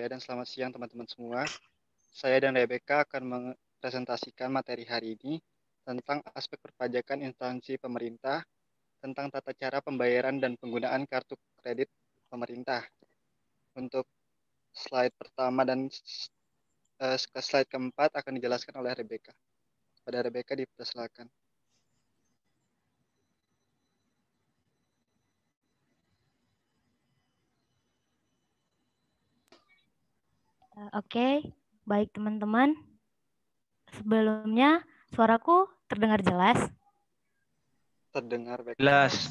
Dan selamat siang teman-teman semua. Saya dan Rebecca akan mempresentasikan materi hari ini tentang aspek perpajakan instansi pemerintah, tentang tata cara pembayaran dan penggunaan kartu kredit pemerintah. Untuk slide pertama dan slide keempat akan dijelaskan oleh Rebecca. Pada Rebecca dipersilakan. Oke, baik teman-teman. Sebelumnya, suaraku terdengar jelas? Terdengar baik. Jelas.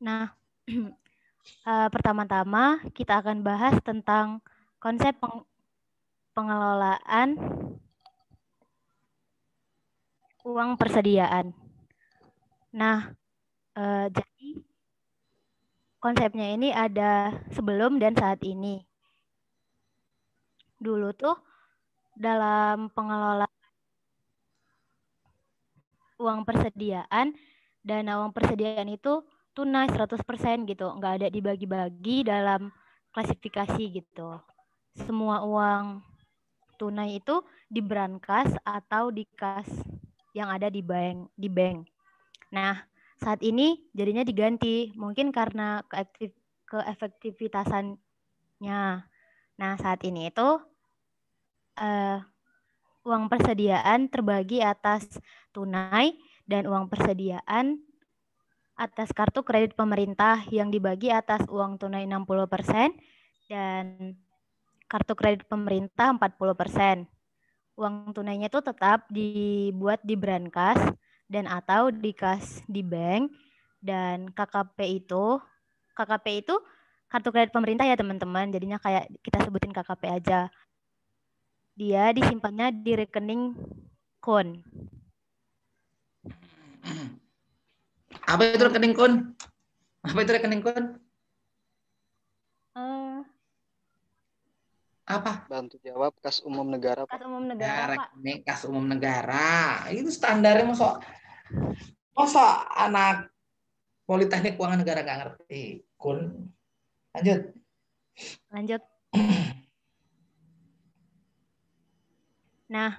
Nah, pertama-tama kita akan bahas tentang konsep pengelolaan uang persediaan. Nah, jadi konsepnya ini ada sebelum dan saat ini. Dulu tuh dalam pengelolaan uang persediaan, dana uang persediaan itu tunai 100% gitu, nggak ada dibagi-bagi dalam klasifikasi gitu. Semua uang tunai itu di brankas atau di kas yang ada di bank. Nah, saat ini jadinya diganti, mungkin karena keefektivitasannya. Nah, saat ini itu uang persediaan terbagi atas tunai dan uang persediaan atas kartu kredit pemerintah yang dibagi atas uang tunai 60% dan kartu kredit pemerintah 40%. Uang tunainya itu tetap dibuat di brankas dan atau di kas di bank, dan KKP itu kartu kredit pemerintah ya teman-teman, jadinya kayak kita sebutin KKP aja. Dia disimpannya di rekening KUN. Apa itu rekening KUN? Apa itu rekening KUN? Apa? Bantu jawab, kas umum negara, Pak. Kas umum negara, ya, Pak. rekening kas umum negara. Itu standarnya masa anak Politeknik Keuangan Negara nggak ngerti KUN. Lanjut. Nah,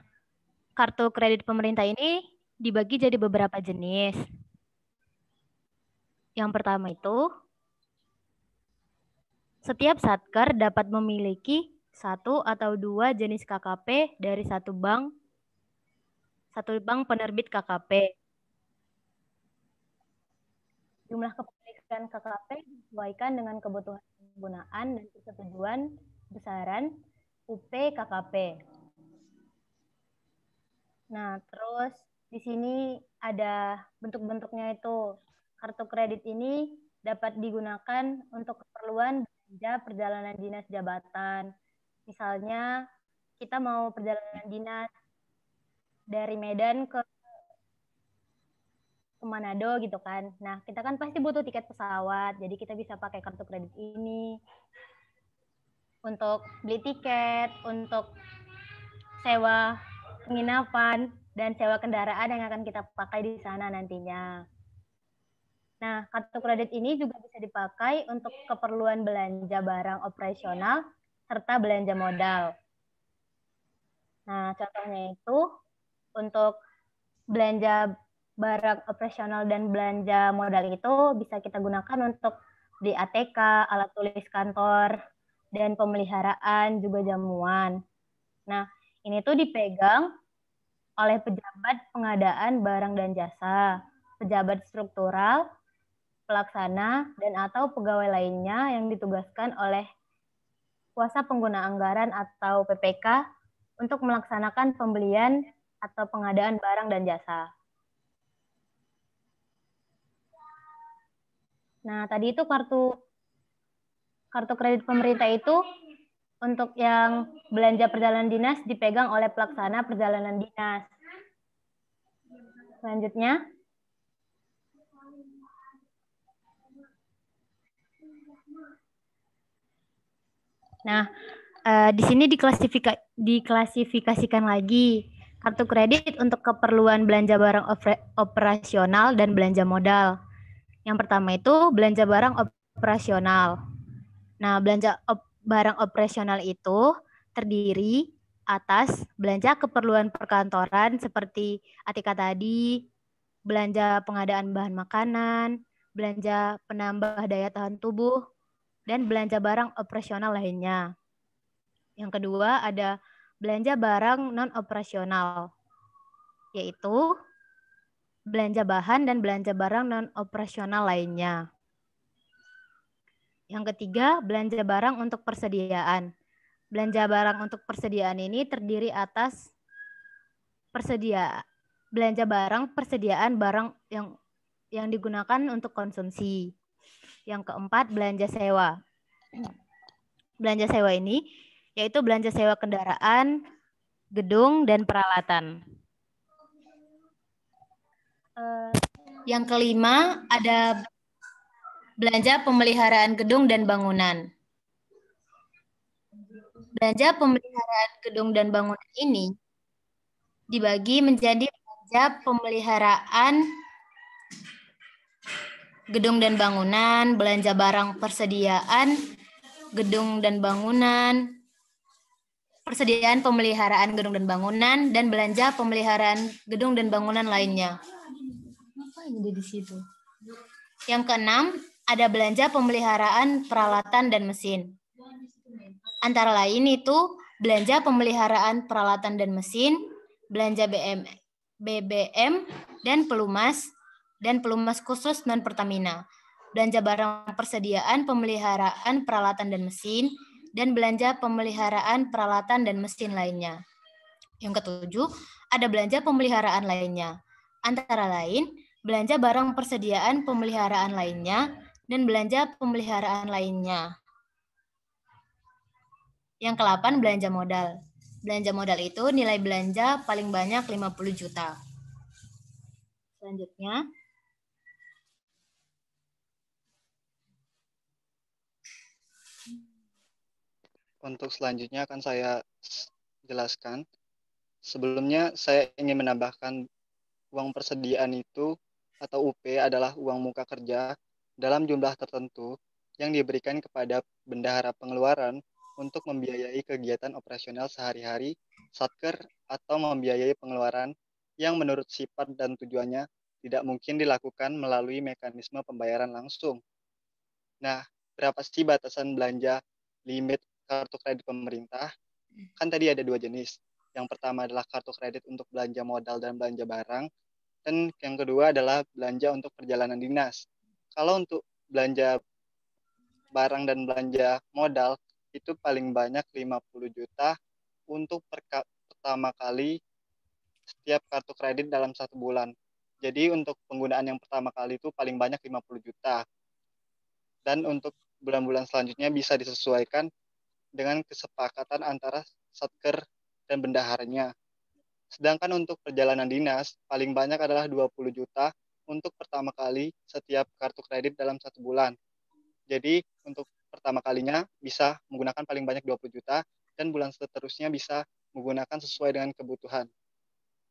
kartu kredit pemerintah ini dibagi jadi beberapa jenis. Yang pertama itu, setiap satker dapat memiliki satu atau dua jenis KKP dari satu bank penerbit KKP. Jumlah kepemilikan KKP disesuaikan dengan kebutuhan penggunaan dan persetujuan besaran UP KKP. Nah, terus di sini ada bentuk-bentuknya itu. Kartu kredit ini dapat digunakan untuk keperluan belanja perjalanan dinas jabatan. Misalnya, kita mau perjalanan dinas dari Medan ke Manado gitu kan. Nah, kita kan pasti butuh tiket pesawat, jadi kita bisa pakai kartu kredit ini untuk beli tiket, untuk sewa penginapan, dan sewa kendaraan yang akan kita pakai di sana nantinya. Nah, kartu kredit ini juga bisa dipakai untuk keperluan belanja barang operasional serta belanja modal. Nah, contohnya itu untuk belanja barang operasional dan belanja modal itu bisa kita gunakan untuk di ATK, alat tulis kantor, dan pemeliharaan juga jamuan. Nah, ini tuh dipegang oleh pejabat pengadaan barang dan jasa, pejabat struktural, pelaksana, dan atau pegawai lainnya yang ditugaskan oleh kuasa pengguna anggaran atau PPK untuk melaksanakan pembelian atau pengadaan barang dan jasa. Nah, tadi itu kartu kredit pemerintah itu untuk yang belanja perjalanan dinas dipegang oleh pelaksana perjalanan dinas. Selanjutnya. Nah, di sini diklasifikasikan lagi kartu kredit untuk keperluan belanja barang operasional dan belanja modal. Yang pertama itu belanja barang operasional. Nah, belanja barang operasional itu terdiri atas belanja keperluan perkantoran seperti Atika tadi, belanja pengadaan bahan makanan, belanja penambah daya tahan tubuh, dan belanja barang operasional lainnya. Yang kedua ada belanja barang non-operasional, yaitu belanja bahan dan belanja barang non-operasional lainnya. Yang ketiga, belanja barang untuk persediaan. Belanja barang untuk persediaan ini terdiri atas belanja barang persediaan barang yang digunakan untuk konsumsi. Yang keempat, belanja sewa. Belanja sewa ini yaitu belanja sewa kendaraan, gedung, dan peralatan. Yang kelima, ada belanja pemeliharaan gedung dan bangunan. Belanja pemeliharaan gedung dan bangunan ini dibagi menjadi belanja pemeliharaan gedung dan bangunan, belanja barang persediaan gedung dan bangunan, persediaan pemeliharaan gedung dan bangunan, dan belanja pemeliharaan gedung dan bangunan lainnya. Ngapain dia di situ? Yang keenam, ada belanja pemeliharaan peralatan dan mesin. Antara lain itu belanja pemeliharaan peralatan dan mesin, belanja BBM dan pelumas khusus non-Pertamina, belanja barang persediaan pemeliharaan peralatan dan mesin, dan belanja pemeliharaan peralatan dan mesin lainnya. Yang ketujuh, ada belanja pemeliharaan lainnya. Antara lain, belanja barang persediaan pemeliharaan lainnya, dan belanja pemeliharaan lainnya. Yang ke-8, belanja modal. Belanja modal itu nilai belanja paling banyak 50 juta. Selanjutnya, untuk selanjutnya akan saya jelaskan. Sebelumnya saya ingin menambahkan uang persediaan itu atau UP adalah uang muka kerja dalam jumlah tertentu yang diberikan kepada bendahara pengeluaran untuk membiayai kegiatan operasional sehari-hari Satker atau membiayai pengeluaran yang menurut sifat dan tujuannya tidak mungkin dilakukan melalui mekanisme pembayaran langsung. Nah, berapa sih batasan belanja limit kartu kredit pemerintah? Kan tadi ada 2 jenis. Yang pertama adalah kartu kredit untuk belanja modal dan belanja barang. Dan yang kedua adalah belanja untuk perjalanan dinas. Kalau untuk belanja barang dan belanja modal, itu paling banyak 50 juta untuk pertama kali setiap kartu kredit dalam 1 bulan. Jadi untuk penggunaan yang pertama kali itu paling banyak 50 juta. Dan untuk bulan-bulan selanjutnya bisa disesuaikan dengan kesepakatan antara Satker dan bendaharanya. Sedangkan untuk perjalanan dinas, paling banyak adalah 20 juta untuk pertama kali setiap kartu kredit dalam 1 bulan. Jadi untuk pertama kalinya bisa menggunakan paling banyak 20 juta dan bulan seterusnya bisa menggunakan sesuai dengan kebutuhan.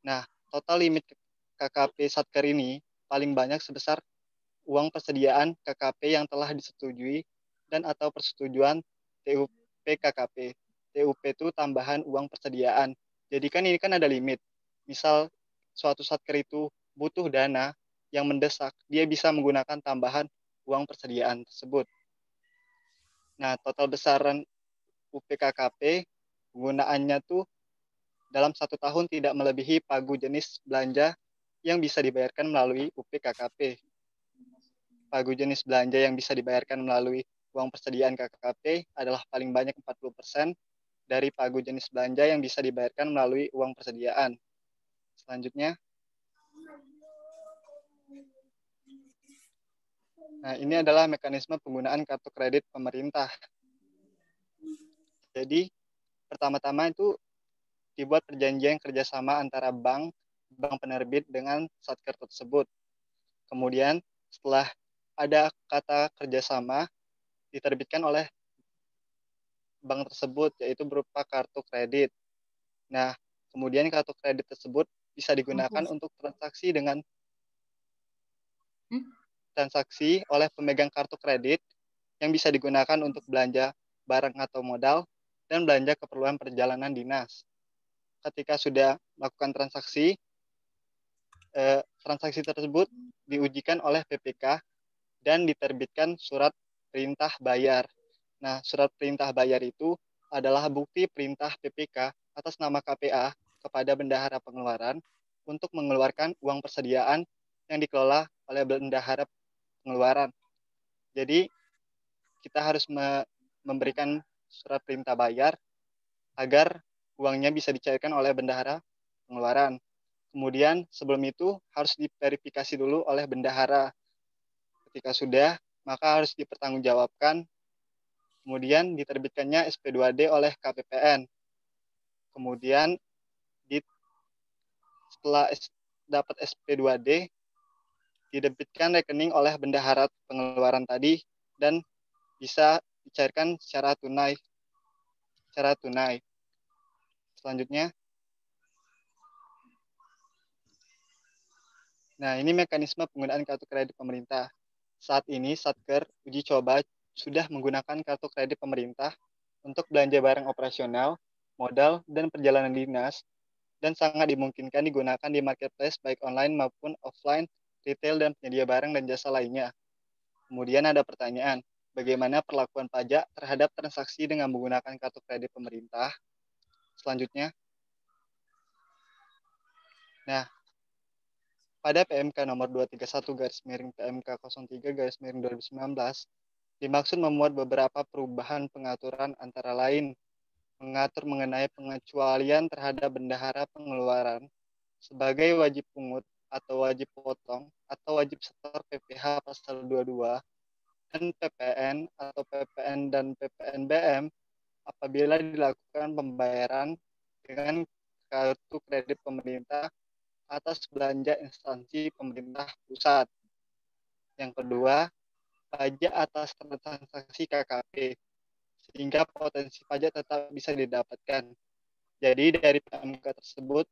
Nah, total limit KKP Satker ini paling banyak sebesar uang persediaan KKP yang telah disetujui dan atau persetujuan TUP KKP. TUP itu tambahan uang persediaan. Jadi kan ini kan ada limit. Misal suatu Satker itu butuh dana yang mendesak, dia bisa menggunakan tambahan uang persediaan tersebut. Nah, total besaran UPKKP penggunaannya tuh dalam 1 tahun tidak melebihi pagu jenis belanja yang bisa dibayarkan melalui UPKKP. Pagu jenis belanja yang bisa dibayarkan melalui uang persediaan KKP adalah paling banyak 40% dari pagu jenis belanja yang bisa dibayarkan melalui uang persediaan. Selanjutnya. Nah, ini adalah mekanisme penggunaan kartu kredit pemerintah. Jadi, pertama-tama itu dibuat perjanjian kerjasama antara bank penerbit dengan Satker tersebut. Kemudian, setelah ada kata kerjasama, diterbitkan oleh bank tersebut, yaitu berupa kartu kredit. Nah, kemudian kartu kredit tersebut bisa digunakan untuk transaksi dengan transaksi oleh pemegang kartu kredit yang bisa digunakan untuk belanja barang atau modal, dan belanja keperluan perjalanan dinas. Ketika sudah melakukan transaksi, transaksi tersebut diujikan oleh PPK dan diterbitkan surat perintah bayar. Nah, surat perintah bayar itu adalah bukti perintah PPK atas nama KPA kepada bendahara pengeluaran untuk mengeluarkan uang persediaan yang dikelola oleh bendahara pengeluaran. Jadi, kita harus memberikan surat perintah bayar agar uangnya bisa dicairkan oleh bendahara pengeluaran. Kemudian sebelum itu harus diverifikasi dulu oleh bendahara. Ketika sudah, maka harus dipertanggungjawabkan. Kemudian diterbitkannya SP2D oleh KPPN. Kemudian setelah dapat SP2D, didebitkan rekening oleh bendahara pengeluaran tadi dan bisa dicairkan secara tunai. Selanjutnya, nah ini mekanisme penggunaan kartu kredit pemerintah. Saat ini Satker uji coba sudah menggunakan kartu kredit pemerintah untuk belanja barang operasional, modal, dan perjalanan dinas, dan sangat dimungkinkan digunakan di marketplace baik online maupun offline, retail, dan penyedia barang dan jasa lainnya. Kemudian ada pertanyaan, bagaimana perlakuan pajak terhadap transaksi dengan menggunakan kartu kredit pemerintah? Selanjutnya, nah, pada PMK nomor 231/PMK03/2019, dimaksud memuat beberapa perubahan pengaturan antara lain mengatur mengenai pengecualian terhadap bendahara pengeluaran sebagai wajib pungut atau wajib potong atau wajib setor PPh pasal 22 dan PPN atau PPN dan PPNBM apabila dilakukan pembayaran dengan kartu kredit pemerintah atas belanja instansi pemerintah pusat. Yang kedua, pajak atas transaksi KKP, sehingga potensi pajak tetap bisa didapatkan. Jadi dari PMK tersebut,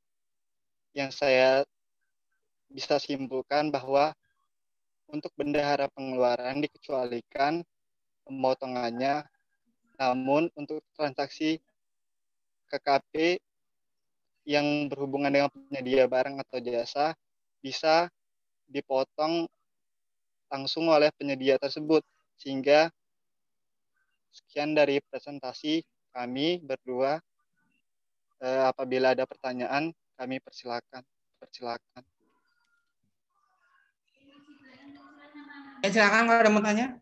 yang saya bisa simpulkan bahwa untuk bendahara pengeluaran dikecualikan pemotongannya, namun untuk transaksi KKP yang berhubungan dengan penyedia barang atau jasa bisa dipotong langsung oleh penyedia tersebut. Sehingga sekian dari presentasi kami berdua. Apabila ada pertanyaan, kami persilakan. Silakan kalau ada mau tanya.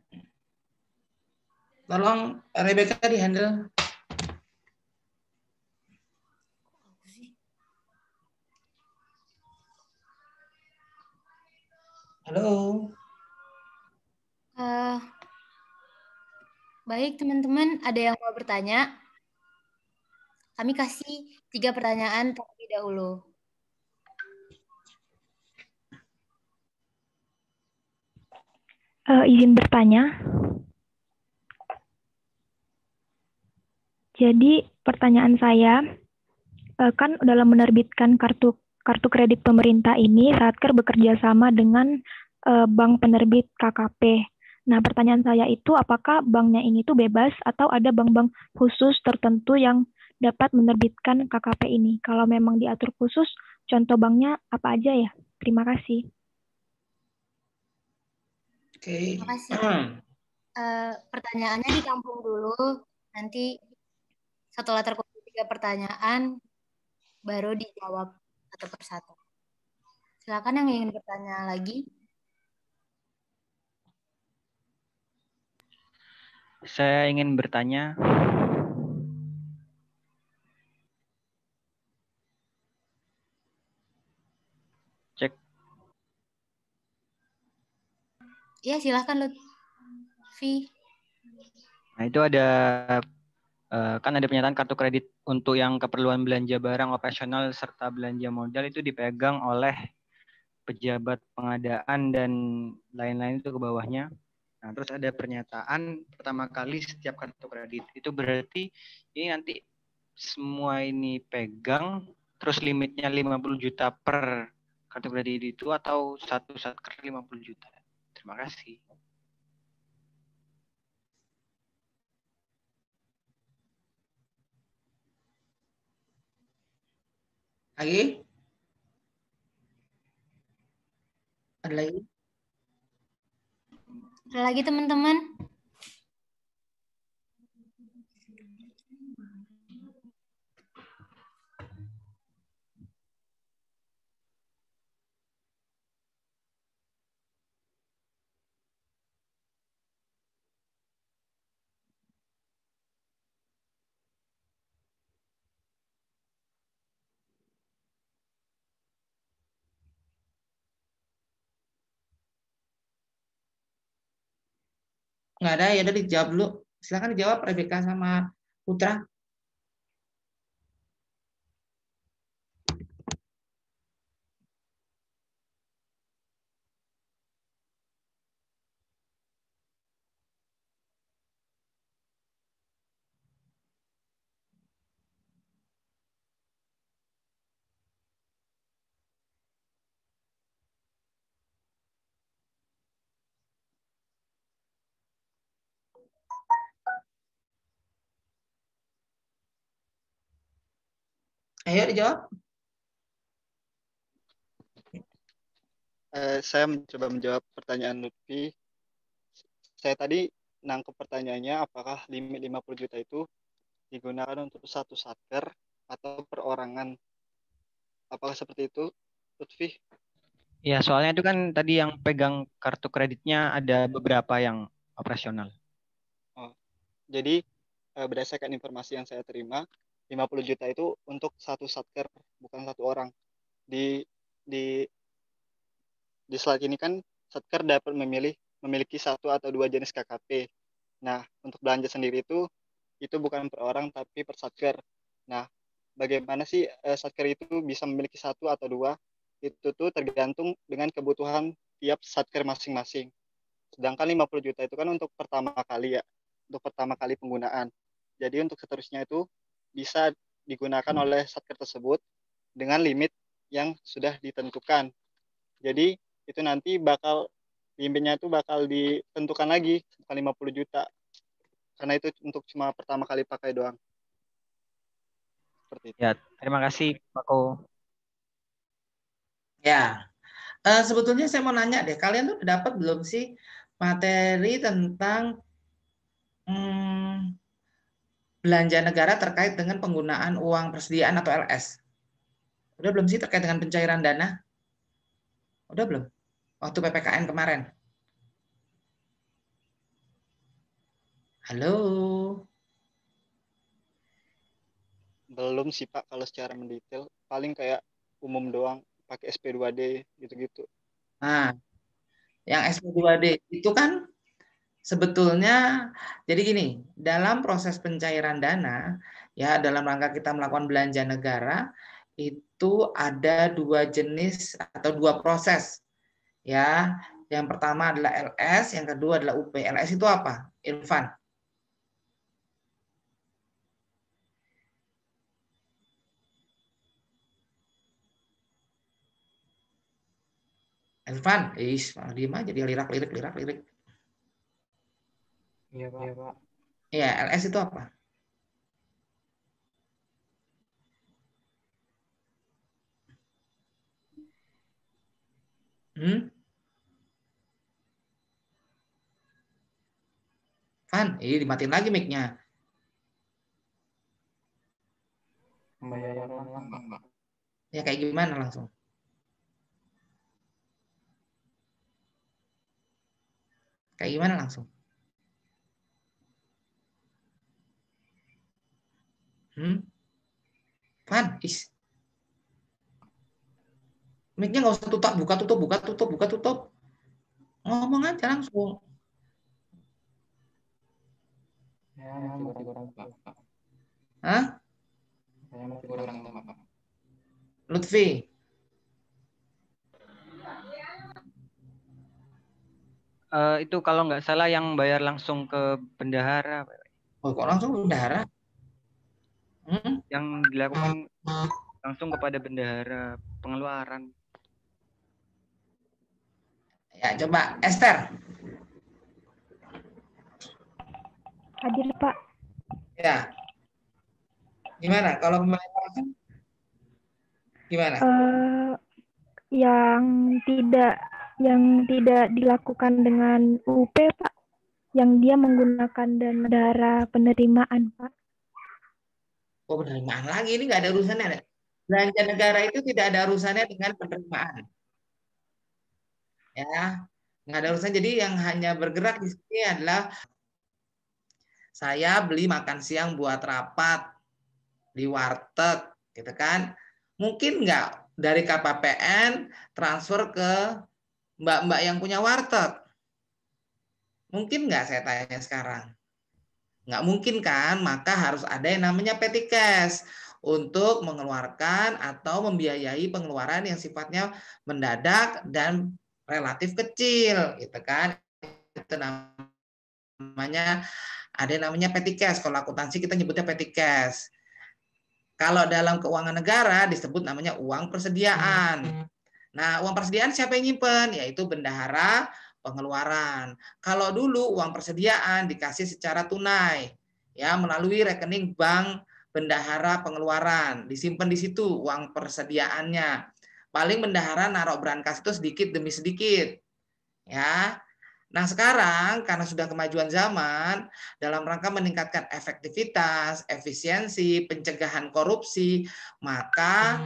Tolong Rebecca di handle. Halo. Baik teman-teman, ada yang mau bertanya? Kami kasih 3 pertanyaan terlebih dahulu. Izin bertanya. Jadi pertanyaan saya, kan dalam menerbitkan kartu kredit pemerintah ini, Satker bekerja sama dengan bank penerbit KKP. Nah, pertanyaan saya itu apakah banknya ini tuh bebas atau ada bank-bank khusus tertentu yang dapat menerbitkan KKP ini? Kalau memang diatur khusus, contoh banknya apa aja ya? Terima kasih. Oke. Terima kasih. Pertanyaannya ditampung dulu, nanti setelah terkumpul 3 pertanyaan, baru dijawab satu persatu. Silakan yang ingin bertanya lagi. Saya ingin bertanya. Cek. Ya, silakan Lutfi. Nah, itu ada kan ada pernyataan kartu kredit untuk yang keperluan belanja barang operasional serta belanja modal itu dipegang oleh pejabat pengadaan dan lain-lain itu ke bawahnya. Nah, terus ada pernyataan pertama kali setiap kartu kredit. Itu berarti ini nanti semua ini pegang, terus limitnya 50 juta per kartu kredit itu atau satu satker 50 juta? Terima kasih. Lagi? Ada lagi? Ada lagi teman-teman? Nggak ada, ya udah dijawab dulu. Silakan dijawab Rebecca sama Putra. Ayo dijawab. Saya mencoba menjawab pertanyaan Lutfi. Saya tadi nangkep pertanyaannya apakah limit 50 juta itu digunakan untuk satu satker atau perorangan. Apakah seperti itu, Lutfi? Ya, soalnya itu kan tadi yang pegang kartu kreditnya ada beberapa yang operasional. Oh, jadi berdasarkan informasi yang saya terima, 50 juta itu untuk satu satker, bukan satu orang. Di di di slide ini kan satker dapat memiliki satu atau dua jenis KKP. Nah, untuk belanja sendiri itu bukan per orang tapi per satker. Nah, bagaimana sih satker itu bisa memiliki satu atau dua? Itu tuh tergantung dengan kebutuhan tiap satker masing-masing. Sedangkan 50 juta itu kan untuk pertama kali ya, untuk pertama kali penggunaan. Jadi untuk seterusnya itu bisa digunakan oleh satker tersebut dengan limit yang sudah ditentukan. Jadi itu nanti limitnya itu bakal ditentukan lagi, bukan 50 juta. Karena itu untuk cuma pertama kali pakai doang. Seperti itu. Ya, terima kasih Pak Ko. Ya, sebetulnya saya mau nanya deh, kalian tuh dapat belum sih materi tentang belanja negara terkait dengan penggunaan uang persediaan atau LS? Udah belum sih terkait dengan pencairan dana? Udah belum? Waktu PPKN kemarin. Halo? Belum sih Pak kalau secara mendetail. Paling kayak umum doang, pakai SP2D gitu-gitu. Nah, yang SP2D itu kan sebetulnya, jadi gini, dalam proses pencairan dana, ya dalam rangka kita melakukan belanja negara, itu ada dua jenis atau dua proses. Ya, yang pertama adalah LS, yang kedua adalah UP. LS itu apa? Irfan. Irfan, diem aja dia lirak-lirik. Iya, Pak. Ya, LS itu apa? Fan, dimatiin lagi mic-nya. Pembayaran langsung, Pak. Ya kayak gimana langsung? Kayak gimana langsung? Fan, mic-nya nggak usah buka tutup. Ngomong aja langsung. Ya, masih kurang, Pak. Hah? Saya masih kurang, Pak. Lutfi. Itu kalau nggak salah yang bayar langsung ke bendahara, Pak. Oh, kok langsung bendahara? Yang dilakukan langsung kepada bendahara pengeluaran. Ya, coba Esther. Hadir, Pak. Ya. Gimana kalau pembayaran langsung? Gimana? Yang tidak dilakukan dengan UP, Pak. Yang dia menggunakan dana negara penerimaan, Pak. Oh, penerimaan lagi, ini nggak ada urusannya. Ada. Belanja negara itu tidak ada urusannya dengan penerimaan. Ya, nggak ada urusan. Jadi yang hanya bergerak di sini adalah saya beli makan siang buat rapat di warteg, gitu kan? Mungkin nggak dari KPPN transfer ke mbak-mbak yang punya warteg? Mungkin nggak saya tanya sekarang? Nggak mungkin kan? Maka harus ada yang namanya petty cash untuk mengeluarkan atau membiayai pengeluaran yang sifatnya mendadak dan relatif kecil, gitu kan? Itu namanya ada yang namanya petty cash. Kalau akuntansi kita nyebutnya petty cash. Kalau dalam keuangan negara disebut namanya uang persediaan. Nah, uang persediaan siapa yang nyimpen? Yaitu bendahara pengeluaran. Kalau dulu uang persediaan dikasih secara tunai, ya melalui rekening bank bendahara pengeluaran, disimpan di situ uang persediaannya. Paling bendahara naruh brankas itu sedikit demi sedikit, ya. Nah, sekarang karena sudah kemajuan zaman, dalam rangka meningkatkan efektivitas, efisiensi, pencegahan korupsi, maka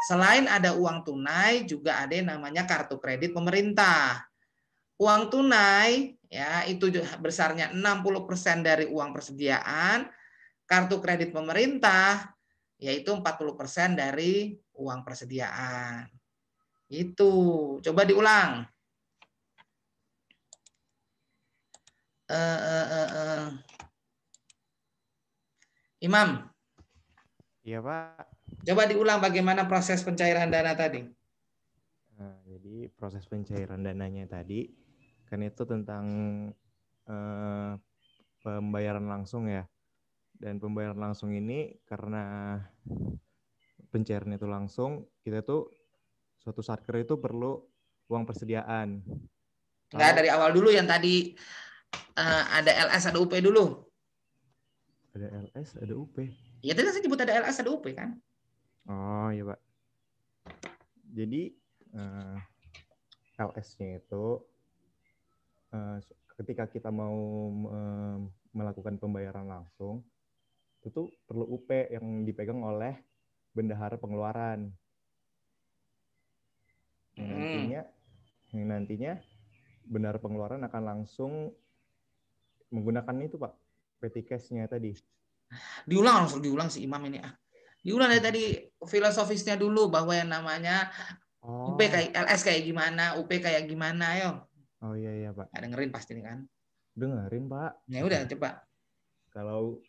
selain ada uang tunai, juga ada yang namanya kartu kredit pemerintah. Uang tunai ya itu besarnya 60% dari uang persediaan, kartu kredit pemerintah yaitu 40% dari uang persediaan. Itu. Coba diulang. Imam. Iya, Pak. Coba diulang bagaimana proses pencairan dana tadi. Nah, jadi proses pencairan dananya tadi kan itu tentang pembayaran langsung ya. Dan pembayaran langsung ini karena pencairan itu langsung, kita tuh suatu saat itu perlu uang persediaan. Enggak, dari awal dulu yang tadi ada LS, ada UP dulu. Ada LS, ada UP. Ya tadi saya sebut ada LS, ada UP kan. Oh iya, Pak. Jadi LS-nya itu ketika kita mau melakukan pembayaran langsung, itu tuh perlu UP yang dipegang oleh bendahara pengeluaran. Yang nantinya bendahara pengeluaran akan langsung menggunakan itu, Pak, petty cash-nya tadi. Langsung diulang si Imam ini. Diulang dari tadi filosofisnya dulu bahwa yang namanya UP kayak LS kayak gimana, UP kayak gimana, ayo. Oh iya Pak. Dengerin pasti nih kan? Dengerin, Pak. Ya udah coba. Kalau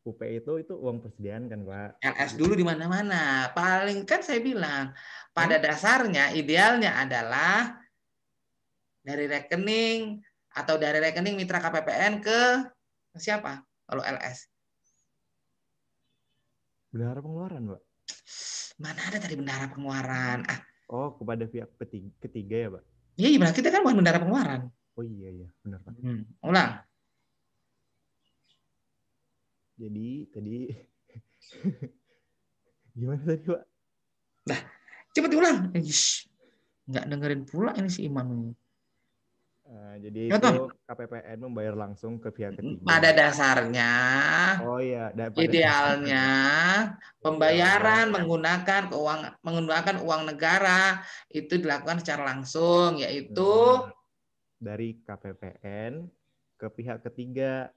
UP itu uang persediaan kan, Pak. LS dulu di mana-mana. Paling kan saya bilang pada dasarnya idealnya adalah dari rekening atau dari rekening mitra KPPN ke siapa? Kalau LS. Bendahara pengeluaran, Pak. Mana ada tadi bendahara pengeluaran? Oh, kepada pihak ketiga ya, Pak? Iya, berarti kita kan bukan bendahara pengeluaran. Oh iya, benar, Pak. Ulang. Jadi tadi gimana tadi, Pak? Nah, cepet diulang. Nggak dengerin pula ini si Imam ini. Jadi itu KPPN membayar langsung ke pihak ketiga. Pada dasarnya, idealnya pembayaran menggunakan uang negara itu dilakukan secara langsung, yaitu dari KPPN ke pihak ketiga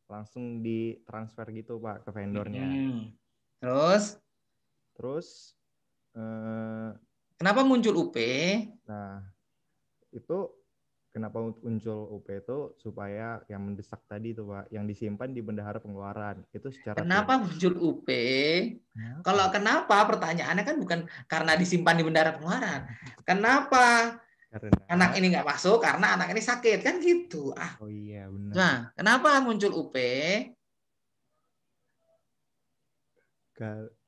langsung ditransfer gitu, Pak, ke vendornya. Terus kenapa muncul UP? Nah, itu kenapa muncul UP itu supaya yang mendesak tadi itu, Pak, yang disimpan di bendahara pengeluaran itu secara. Kenapa muncul UP? Kalau kenapa pertanyaannya kan bukan karena disimpan di bendahara pengeluaran. Kenapa? Karena anak ini nggak masuk karena anak ini sakit kan gitu. Oh iya benar. Nah, kenapa muncul UP?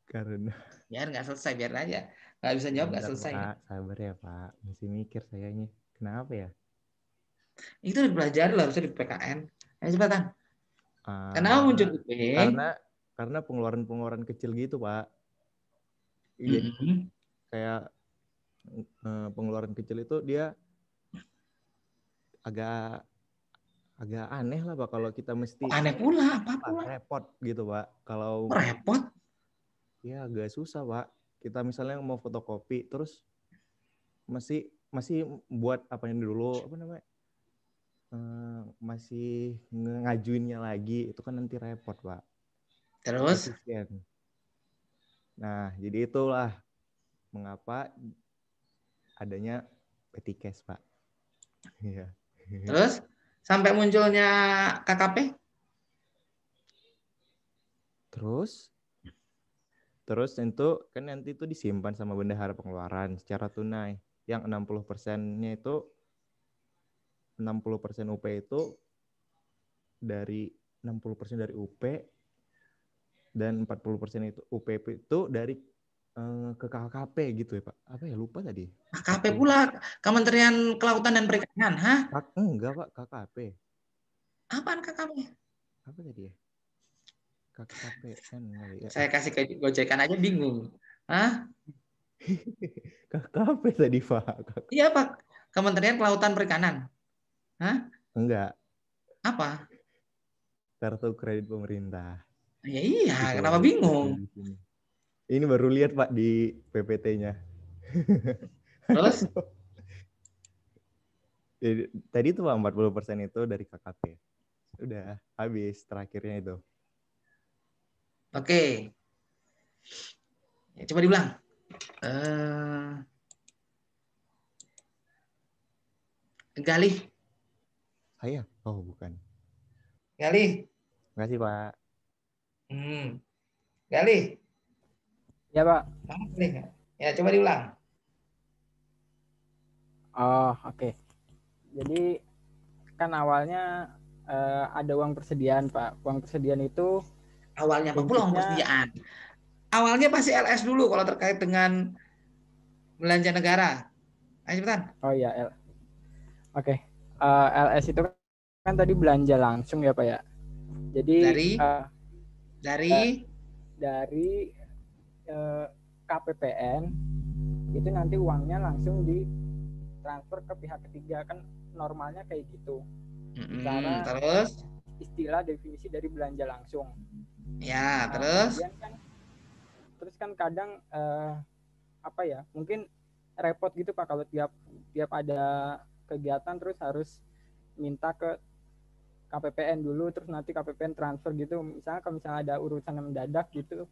Karena. Biar nggak selesai, biar aja. Nggak bisa jawab nggak selesai. Pak, sabar ya, Pak. Masih mikir sayanya. Kenapa ya? Itu dipelajari lah, harusnya di PKN. Ayo cepetan. Kenapa muncul UP? Karena pengeluaran kecil gitu, Pak. Jadi kayak pengeluaran kecil itu dia agak aneh lah Pak kalau kita mesti Aneh pula, apa pula? repot gitu Pak. Kalau Repot? ya agak susah Pak. Kita misalnya mau fotokopi terus masih buat apa yang dulu apa namanya? Masih ngajuinnya lagi itu kan nanti repot Pak. Terus? Efisien. Nah, jadi itulah mengapa adanya petty cash Pak. Iya. Terus sampai munculnya KKP? Terus tentu kan nanti itu disimpan sama bendahara pengeluaran secara tunai. Yang 60%-nya itu 60% UP itu dari 60% dari UP dan 40% itu UPP itu dari ke KKP gitu ya Pak. Apa ya lupa tadi. KKP pula, Kementerian Kelautan dan Perikanan, hah? Enggak Pak, KKP. Apaan KKP? Apa tadi ya? KKP kan ya. Saya kasih gojekan aja bingung. Hah? KKP tadi Pak. Iya Pak, Kementerian Kelautan Perikanan. Hah? Enggak. Apa? Kartu kredit pemerintah. Ya iya, kenapa bingung? Ini baru lihat Pak di PPT-nya. Terus? Tadi tuh Pak 40% itu dari KKP. Udah habis terakhirnya itu. Oke. Ya, coba diulang. Galih. Saya? Oh bukan. Galih. Makasih Pak. Galih. Ya Pak. Ya coba diulang. Oh oke. Jadi kan awalnya ada uang persediaan Pak. Uang persediaan itu awalnya apa pula uang persediaan? Awalnya pasti LS dulu kalau terkait dengan belanja negara. Ayo cepetan. Oh iya Oke. LS itu kan tadi belanja langsung ya Pak ya. Jadi dari KPPN itu nanti uangnya langsung ditransfer ke pihak ketiga, kan normalnya kayak gitu. Cara terus istilah definisi dari belanja langsung. Ya, terus kan kadang mungkin repot gitu Pak kalau tiap ada kegiatan terus harus minta ke KPPN dulu, terus nanti KPPN transfer gitu. Misalnya kalau misalnya ada urusan yang mendadak gitu,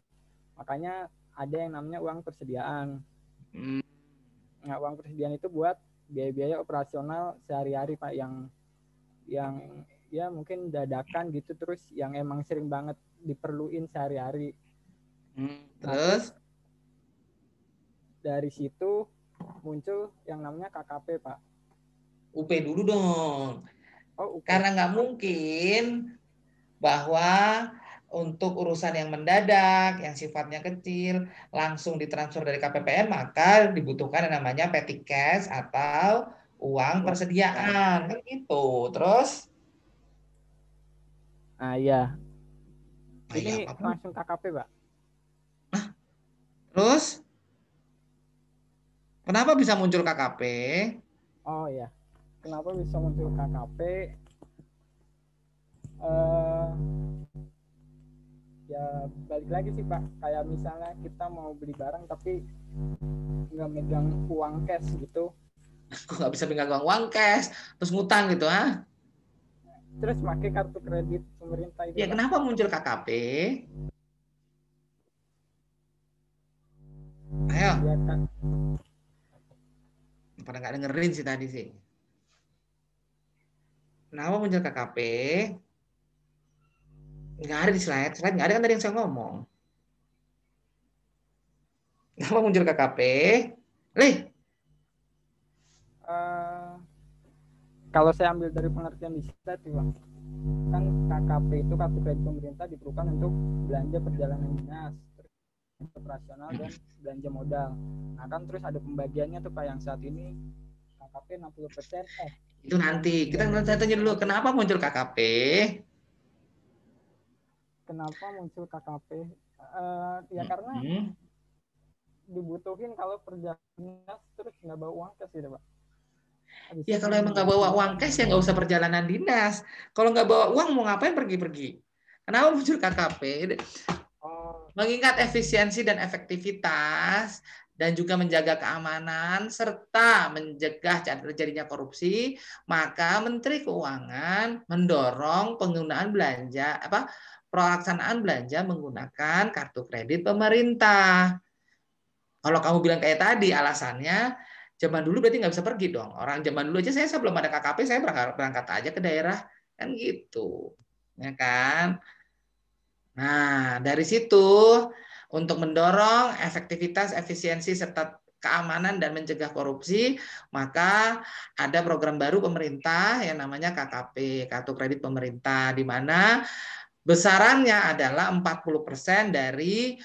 makanya ada yang namanya uang persediaan. Nah, uang persediaan itu buat biaya-biaya operasional sehari-hari Pak, yang ya mungkin dadakan gitu, terus yang emang sering banget diperluin sehari-hari. Terus dari situ muncul yang namanya KKP Pak. UP dulu dong. Oh, UP. Karena nggak mungkin bahwa untuk urusan yang mendadak, yang sifatnya kecil, langsung ditransfer dari KPPN, maka dibutuhkan yang namanya petty cash atau uang persediaan. Kan gitu. Terus? Ah iya. Ini langsung KKP Pak. Terus? Kenapa bisa muncul KKP? Oh ya. Kenapa bisa muncul KKP? Ya balik lagi sih Pak, kayak misalnya kita mau beli barang tapi nggak megang uang cash gitu. Kok nggak bisa pegang uang cash, terus ngutang gitu, ha? Terus pakai kartu kredit pemerintah itu. Ya Pak, kenapa muncul KKP? Ayo. Ya, kan. Pada nggak dengerin sih tadi sih. Kenapa muncul KKP? Nggak ada di slide nggak ada kan tadi yang saya ngomong. Kenapa muncul KKP? Kalau saya ambil dari pengertian di slide, kan KKP itu kartu kredit pemerintah diperlukan untuk belanja perjalanan dinas, operasional dan belanja modal. Nah kan terus ada pembagiannya tuh Pak, yang saat ini KKP 60%. Itu nanti kita tanya dulu kenapa muncul KKP? Kenapa muncul KKP? Ya karena dibutuhin kalau perjalanan terus nggak bawa uang cash gitu Pak? Habis Ya itu kalau emang nggak bawa uang cash ya nggak usah perjalanan dinas. Kalau nggak bawa uang mau ngapain pergi-pergi? Kenapa muncul KKP? oh, Mengingat efisiensi dan efektivitas dan juga menjaga keamanan serta mencegah terjadinya korupsi, maka Menteri Keuangan mendorong penggunaan pelaksanaan belanja menggunakan kartu kredit pemerintah. Kalau kamu bilang kayak tadi alasannya zaman dulu berarti nggak bisa pergi dong. Orang zaman dulu aja saya sebelum ada KKP saya berangkat aja ke daerah kan gitu, ya kan? Nah, dari situ untuk mendorong efektivitas, efisiensi, serta keamanan dan mencegah korupsi, maka ada program baru pemerintah yang namanya KKP, Kartu Kredit Pemerintah, di mana besarannya adalah 40% dari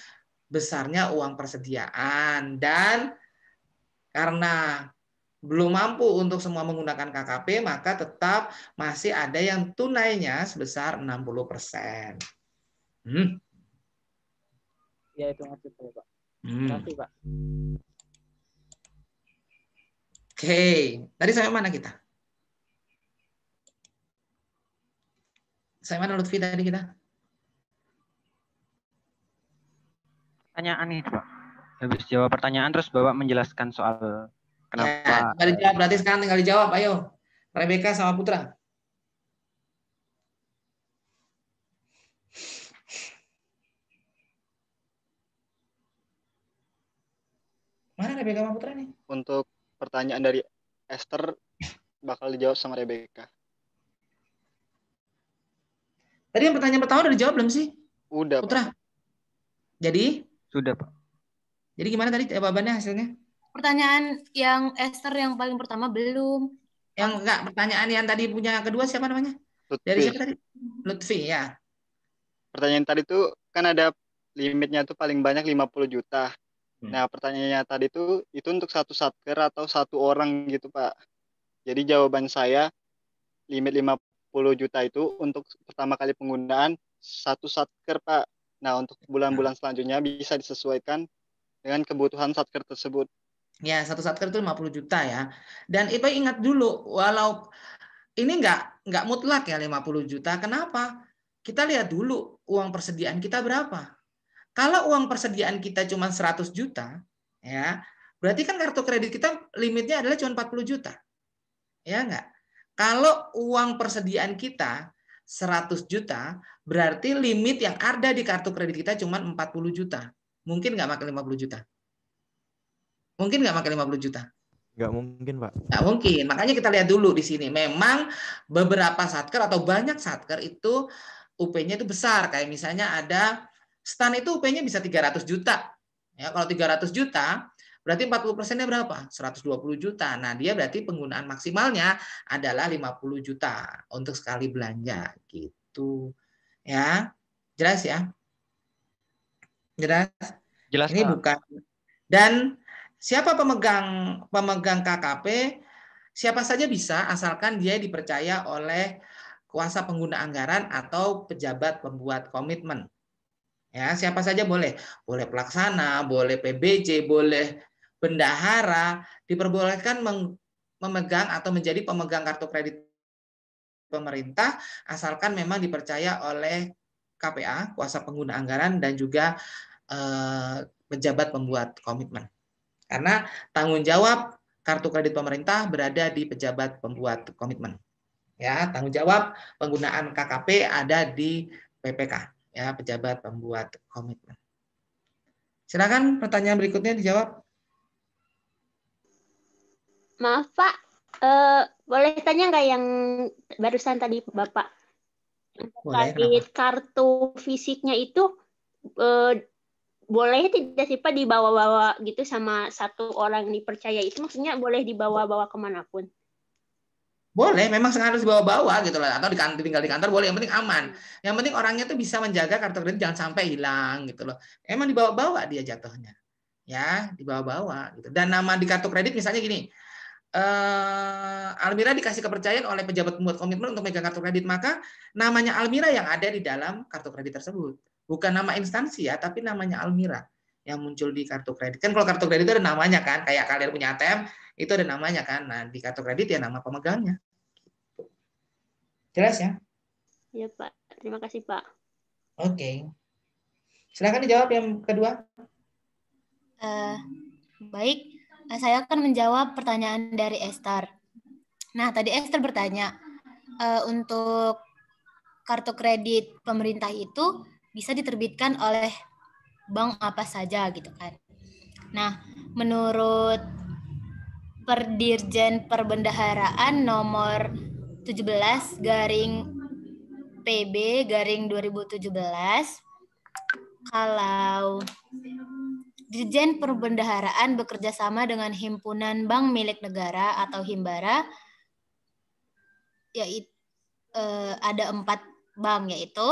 besarnya uang persediaan. Dan karena belum mampu untuk semua menggunakan KKP, maka tetap masih ada yang tunainya sebesar 60%. ya itu maksud saya Pak. Terima kasih Pak. Oke, tadi sampai mana kita? Sampai mana Lutfi tadi kita? Pertanyaan itu, Pak. Habis jawab pertanyaan terus Bapak menjelaskan soal kenapa. Ya, dijawab, berarti sekarang tinggal dijawab, ayo. Rebecca sama Putra. Mana Rebecca sama Putra nih? Untuk pertanyaan dari Esther bakal dijawab sama Rebecca. Tadi yang pertanyaan pertama udah dijawab belum sih? Udah, Putra. Pak. Jadi? Sudah, Pak. Jadi gimana tadi jawabannya hasilnya? Pertanyaan yang Esther yang paling pertama belum. Yang enggak, pertanyaan yang tadi punya kedua siapa namanya? Lutfi. Dari siapa tadi? Lutfi, ya. Pertanyaan tadi tuh kan ada limitnya tuh paling banyak 50 juta. Nah, pertanyaannya tadi tuh itu untuk satu satker atau satu orang gitu, Pak. Jadi jawaban saya limit 50 juta itu untuk pertama kali penggunaan satu satker, Pak. Nah, untuk bulan-bulan selanjutnya bisa disesuaikan dengan kebutuhan satker tersebut. Ya, satu satker itu 50 juta ya. Dan Ibu ingat dulu, walau ini nggak mutlak ya 50 juta. Kenapa? Kita lihat dulu uang persediaan kita berapa. Kalau uang persediaan kita cuma 100 juta, ya, berarti kan kartu kredit kita limitnya adalah cuma 40 juta. Ya enggak? Kalau uang persediaan kita 100 juta, berarti limit yang ada di kartu kredit kita cuma 40 juta. Mungkin nggak makan 50 juta? Mungkin nggak makan 50 juta? Nggak mungkin, Pak. Nggak mungkin. Makanya kita lihat dulu di sini. Memang beberapa satker atau banyak satker itu UP-nya itu besar. Kayak misalnya ada STAN itu UP-nya bisa 300 juta. Ya, kalau 300 juta, berarti 40%-nya berapa? 120 juta. Nah, dia berarti penggunaan maksimalnya adalah 50 juta untuk sekali belanja. Gitu. Ya, jelas ya? Jelas? Jelas, Ini Pak. bukan. Dan siapa pemegang KKP? Siapa saja bisa, asalkan dia dipercaya oleh kuasa pengguna anggaran atau pejabat pembuat komitmen. Ya, siapa saja boleh. Boleh pelaksana, boleh PBJ, boleh bendahara, diperbolehkan memegang atau menjadi pemegang kartu kredit pemerintah, asalkan memang dipercaya oleh KPA, kuasa pengguna anggaran, dan juga pejabat pembuat komitmen. Karena tanggung jawab kartu kredit pemerintah berada di pejabat pembuat komitmen. Ya, tanggung jawab penggunaan KKP ada di PPK, ya, pejabat pembuat komitmen. Silakan pertanyaan berikutnya dijawab. Maaf Pak, boleh tanya nggak yang barusan tadi Bapak? Boleh, kartu fisiknya itu boleh tidak sih Pak dibawa-bawa gitu sama satu orang yang dipercaya itu, maksudnya boleh dibawa-bawa kemanapun? Boleh, memang harus dibawa-bawa gitu lah, atau tinggal di kantor boleh, yang penting aman. Yang penting orangnya tuh bisa menjaga kartu kredit jangan sampai hilang gitu loh. Emang dibawa-bawa dia jatuhnya. Ya, dibawa-bawa gitu. Dan nama di kartu kredit misalnya gini, Almira dikasih kepercayaan oleh pejabat pembuat komitmen untuk megang kartu kredit, maka namanya Almira yang ada di dalam kartu kredit tersebut. Bukan nama instansi ya, tapi namanya Almira. yang muncul di kartu kredit. Kan kalau kartu kredit itu ada namanya kan, kayak kalian punya ATM itu ada namanya kan. Nah, di kartu kredit ya nama pemegangnya. Jelas ya? Ya, Pak. Terima kasih, Pak. Oke. Silakan dijawab yang kedua. Baik, saya akan menjawab pertanyaan dari Esther. Nah, tadi Esther bertanya, untuk kartu kredit pemerintah itu bisa diterbitkan oleh bank apa saja gitu kan. Nah, menurut Dirjen Perbendaharaan nomor 17 garing PB garing 2017, kalau Dirjen Perbendaharaan bekerja sama dengan himpunan bank milik negara atau Himbara, yaitu ada 4 bank, yaitu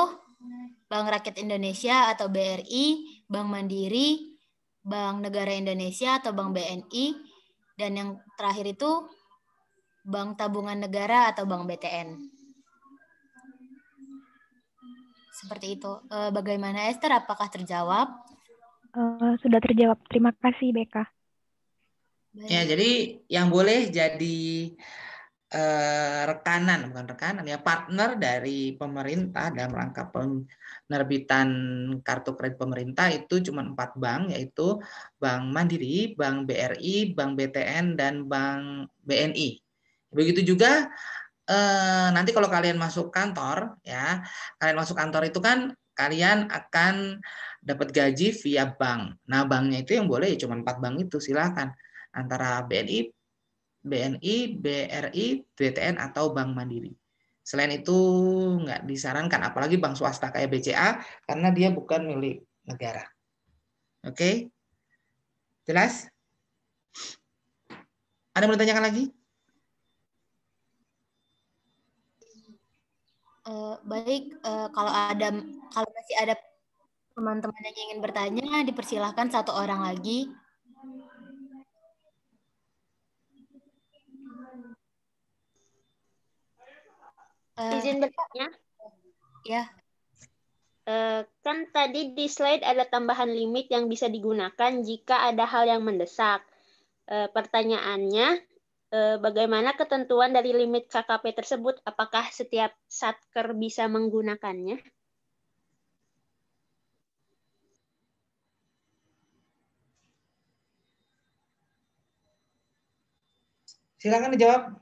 Bank Rakyat Indonesia atau BRI, Bank Mandiri, Bank Negara Indonesia atau Bank BNI, dan yang terakhir itu Bank Tabungan Negara atau Bank BTN. Seperti itu. Bagaimana Esther? Apakah terjawab? Sudah terjawab. Terima kasih, Beka. Ya, jadi yang boleh jadi rekanan, bukan rekanan ya, partner dari pemerintah dalam rangka penerbitan kartu kredit pemerintah itu cuma 4 bank, yaitu Bank Mandiri, Bank BRI, Bank BTN, dan Bank BNI. Begitu juga nanti kalau kalian masuk kantor ya, kalian masuk kantor itu kan kalian akan dapat gaji via bank. Nah, banknya itu yang boleh cuma 4 bank itu, silakan antara BNI, BRI, BTN atau Bank Mandiri. Selain itu nggak disarankan, apalagi bank swasta kayak BCA karena dia bukan milik negara. Oke? Jelas? Ada yang mau ditanyakan lagi? Baik, kalau masih ada teman-teman yang ingin bertanya, dipersilahkan 1 orang lagi. Izin bertanya? Ya. Kan tadi di slide ada tambahan limit yang bisa digunakan jika ada hal yang mendesak. Pertanyaannya, bagaimana ketentuan dari limit KKP tersebut? Apakah setiap satker bisa menggunakannya? Silakan dijawab.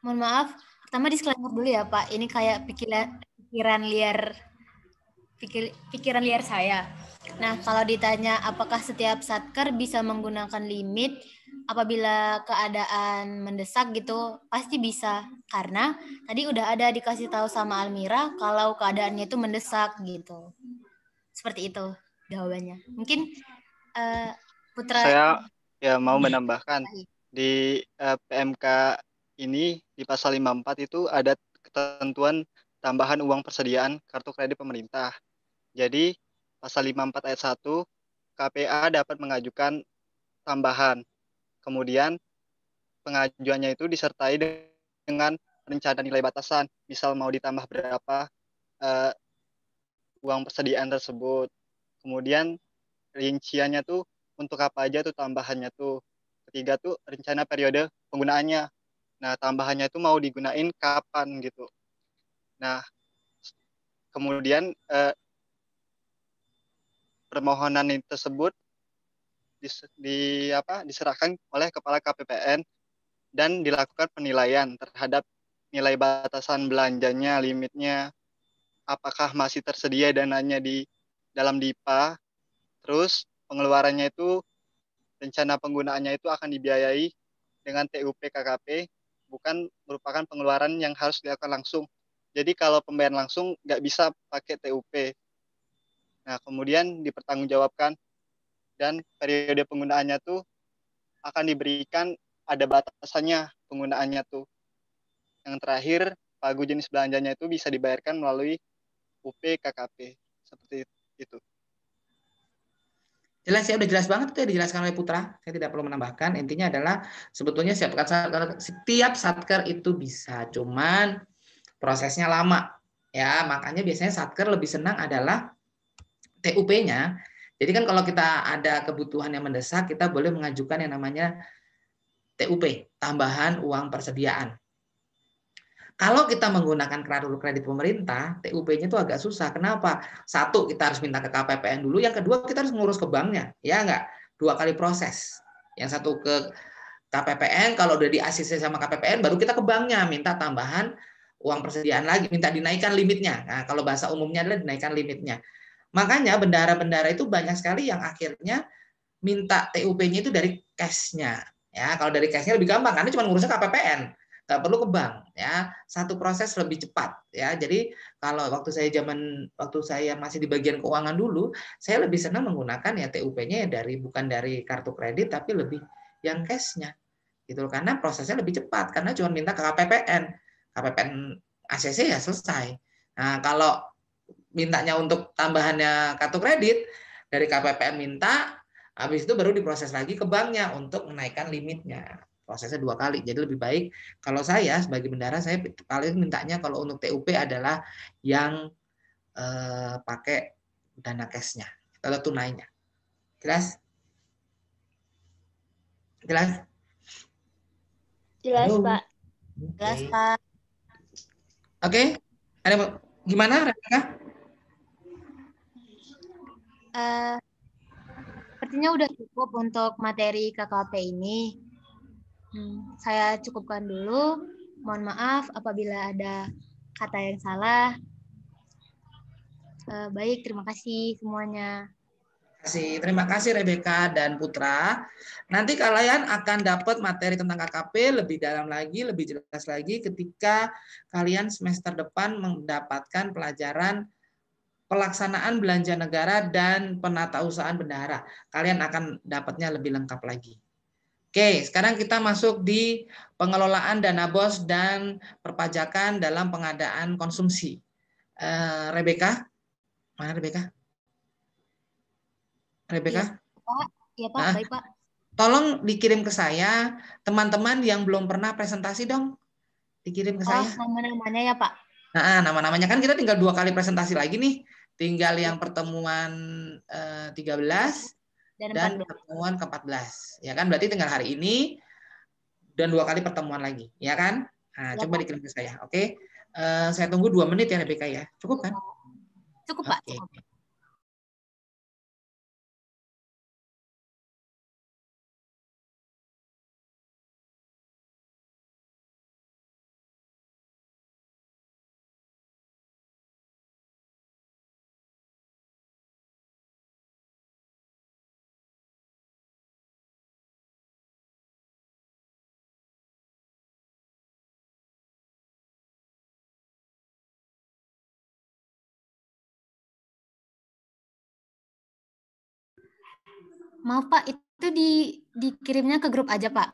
Mohon maaf, pertama disclaimer dulu ya Pak. Ini kayak pikiran liar saya. Nah, kalau ditanya apakah setiap satker bisa menggunakan limit apabila keadaan mendesak gitu, pasti bisa. Karena tadi udah ada dikasih tahu sama Almira kalau keadaannya itu mendesak gitu. Seperti itu jawabannya. Mungkin Putra. Saya ya mau menambahkan di PMK ini di pasal 54 itu ada ketentuan tambahan uang persediaan kartu kredit pemerintah. Jadi pasal 54 ayat 1 KPA dapat mengajukan tambahan. Kemudian pengajuannya itu disertai dengan rencana nilai batasan. Misal mau ditambah berapa uang persediaan tersebut. Kemudian rinciannya tuh untuk apa aja tuh tambahannya tuh. Ketiga tuh rencana periode penggunaannya. Nah, tambahannya itu mau digunain kapan gitu. Nah, kemudian permohonan tersebut diserahkan oleh Kepala KPPN dan dilakukan penilaian terhadap nilai batasan belanjanya, limitnya, apakah masih tersedia dananya di dalam DIPA, terus pengeluarannya itu, rencana penggunaannya itu akan dibiayai dengan TUP KKP, bukan merupakan pengeluaran yang harus dilakukan langsung. Jadi kalau pembayaran langsung nggak bisa pakai TUP. Nah, kemudian dipertanggungjawabkan dan periode penggunaannya tuh akan diberikan ada batasannya penggunaannya tuh. Yang terakhir, pagu jenis belanjanya itu bisa dibayarkan melalui UP KKP. Seperti itu. Jelas ya, udah jelas banget itu ya, dijelaskan oleh Putra. Saya tidak perlu menambahkan. Intinya adalah sebetulnya setiap satker itu bisa, cuman prosesnya lama. Ya, makanya biasanya Satker lebih senang adalah TUP-nya. Jadi kan kalau kita ada kebutuhan yang mendesak, kita boleh mengajukan yang namanya TUP, tambahan uang persediaan. Kalau kita menggunakan kartu kredit pemerintah, TUP-nya itu agak susah. Kenapa? Satu, kita harus minta ke KPPN dulu. Yang kedua, kita harus ngurus ke banknya. Ya enggak? 2 kali proses. Yang satu ke KPPN, kalau udah di ACC sama KPPN, baru kita ke banknya minta tambahan uang persediaan lagi, minta dinaikkan limitnya. Nah, kalau bahasa umumnya adalah dinaikkan limitnya. Makanya bendara-bendara itu banyak sekali yang akhirnya minta TUP-nya itu dari cash-nya. Ya, kalau dari cash-nya lebih gampang karena cuma ngurusnya KPPN, nggak perlu ke bank. Ya, satu proses lebih cepat. Ya, jadi kalau waktu saya masih di bagian keuangan dulu, saya lebih senang menggunakan ya TUP-nya ya bukan dari kartu kredit tapi lebih yang cash-nya. Gitu, karena prosesnya lebih cepat karena cuma minta ke KPPN ACC ya selesai. Nah, kalau mintanya untuk tambahannya kartu kredit dari KPPN minta, habis itu baru diproses lagi ke banknya untuk menaikkan limitnya. Prosesnya 2 kali. Jadi lebih baik kalau saya sebagai bendara, saya paling mintanya kalau untuk TUP adalah yang pakai dana cash-nya atau tunainya. Jelas? Jelas? Jelas, Halo. Pak. Jelas, Pak. Oke. Ada gimana, Rebecca? Sepertinya udah cukup untuk materi KKP ini. Saya cukupkan dulu. Mohon maaf apabila ada kata yang salah. Baik, terima kasih semuanya. Terima kasih Rebecca dan Putra. Nanti kalian akan dapat materi tentang KKP lebih dalam lagi, lebih jelas lagi ketika kalian semester depan mendapatkan pelajaran pelaksanaan belanja negara dan penatausahaan bendahara. Kalian akan dapatnya lebih lengkap lagi. Oke, sekarang kita masuk di pengelolaan dana BOS dan perpajakan dalam pengadaan konsumsi. Rebecca, mana Rebecca? Rebecca? Iya, Pak. Baik, Pak. Tolong dikirim ke saya, teman-teman yang belum pernah presentasi dong, dikirim ke saya. Nama-namanya ya, Pak. Nah, nama-namanya kan kita tinggal 2 kali presentasi lagi nih. Tinggal yang pertemuan 13 dan pertemuan ke-14. Ya kan, berarti tinggal hari ini dan 2 kali pertemuan lagi, ya kan? Nah, coba dikirim ke saya, oke? Saya tunggu 2 menit ya, Rebecca ya. Cukup kan? Cukup, Pak. Cukup. Maaf, Pak, itu dikirimnya ke grup aja, Pak.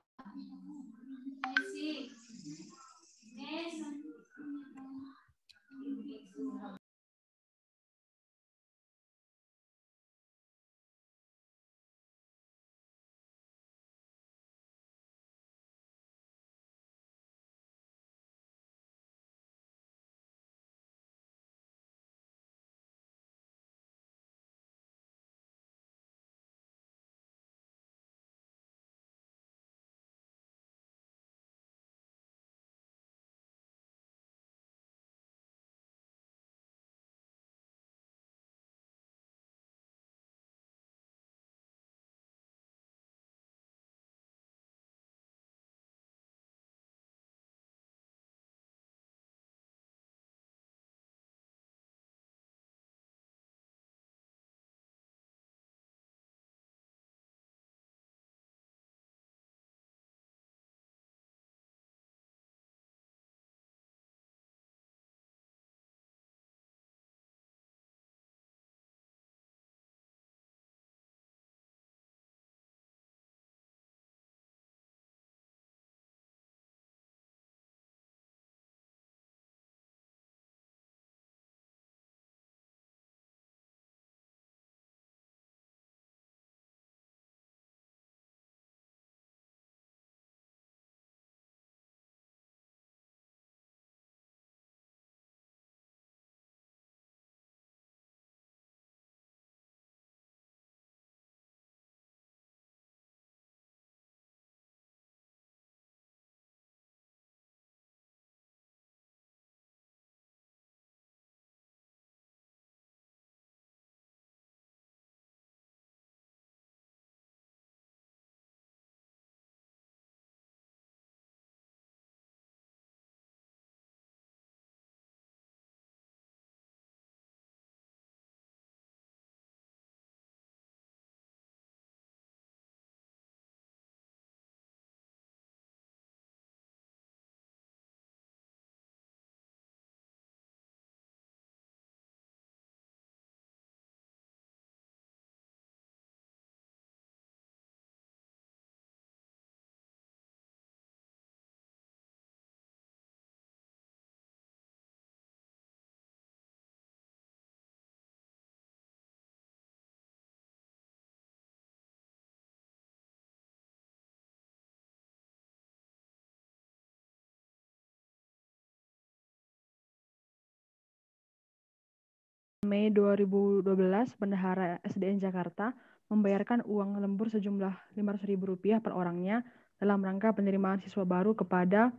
Mei 2012, Bendahara SDN Jakarta membayarkan uang lembur sejumlah Rp500.000 per orangnya dalam rangka penerimaan siswa baru kepada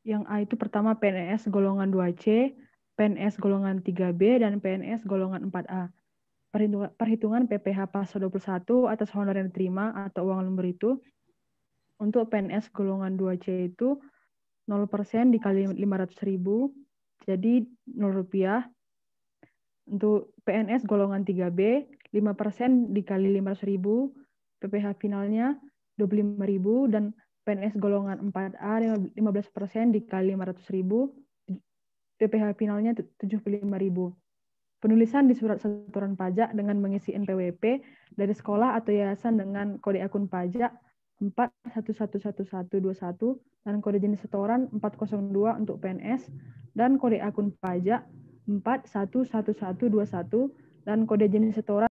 yang A itu pertama PNS golongan 2C, PNS golongan 3B, dan PNS golongan 4A. Perhitungan PPh pasal 21 atas honorer yang diterima atau uang lembur itu untuk PNS golongan 2C itu 0% dikali 500.000, jadi Rp0. Untuk PNS golongan 3B, 5% dikali 500.000, PPh finalnya 25.000, dan PNS golongan 4A 15% dikali 500.000, PPh finalnya 75.000. Penulisan di surat setoran pajak dengan mengisi NPWP dari sekolah atau yayasan dengan kode akun pajak 41111121 dan kode jenis setoran 402 untuk PNS dan kode akun pajak 411121 dan kode jenis setoran